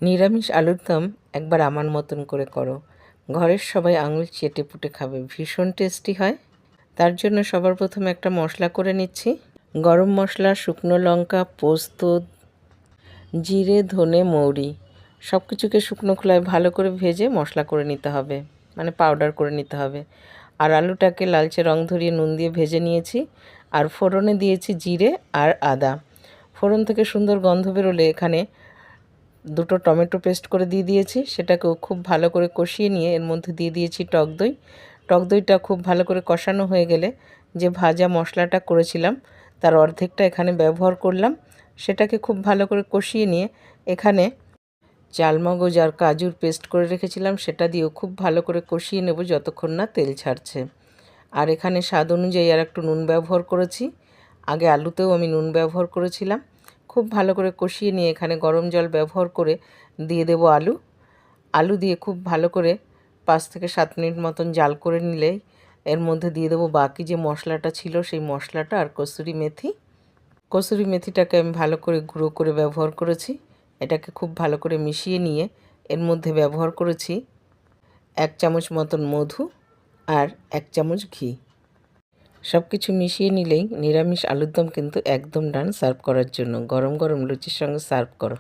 নিরামিষ আলুর দম একবার আমার মতন করে করো। ঘরের সবাই আঙুল চেটে পুটে খাবে, ভীষণ টেস্টি হয়। তার জন্য সবার প্রথমে একটা মশলা করে নিচ্ছি। গরম মশলা, শুকনো লঙ্কা, পোস্ত, জিরে, ধনে, মৌরি সব কিছুকে শুকনো খোলায় ভালো করে ভেজে মশলা করে নিতে হবে, মানে পাউডার করে নিতে হবে। আর আলুটাকে লালচে রং ধরিয়ে নুন দিয়ে ভেজে নিয়েছি। আর ফোড়নে দিয়েছি জিরে আর আদা। ফোড়ন থেকে সুন্দর গন্ধ বেরোলে এখানে দুটো টমেটো পেস্ট করে দিয়ে দিয়েছি, সেটাকেও খুব ভালো করে কষিয়ে নিয়ে এর মধ্যে দিয়ে দিয়েছি টক দই। টক দইটা খুব ভালো করে কষানো হয়ে গেলে যে ভাজা মশলাটা করেছিলাম তার অর্ধেকটা এখানে ব্যবহার করলাম। সেটাকে খুব ভালো করে কষিয়ে নিয়ে এখানে চালমগজ আর কাজুর পেস্ট করে রেখেছিলাম, সেটা দিয়েও খুব ভালো করে কষিয়ে নেব যতক্ষণ না তেল ছাড়ছে। আর এখানে স্বাদ অনুযায়ী আর একটু নুন ব্যবহার করেছি। আগে আলুতেও আমি নুন ব্যবহার করেছিলাম। খুব ভালো করে কষিয়ে নিয়ে এখানে গরম জল ব্যবহার করে দিয়ে দেব আলু। আলু দিয়ে খুব ভালো করে 5 থেকে 7 মিনিট মতন জাল করে নিলেই এর মধ্যে দিয়ে দেবো বাকি যে মশলাটা ছিল সেই মশলাটা আর কসুরি মেথি। কসুরি মেথিটাকে আমি ভালো করে গুঁড়ো করে ব্যবহার করেছি। এটাকে খুব ভালো করে মিশিয়ে নিয়ে এর মধ্যে ব্যবহার করেছি 1 চামচ মতন মধু আর 1 চামচ ঘি। সব কিছু মিশিয়ে নিলেই নিরামিষ আলুর দম কিন্তু একদম ডান সার্ভ করার জন্য। গরম গরম লুচির সঙ্গে সার্ভ করো।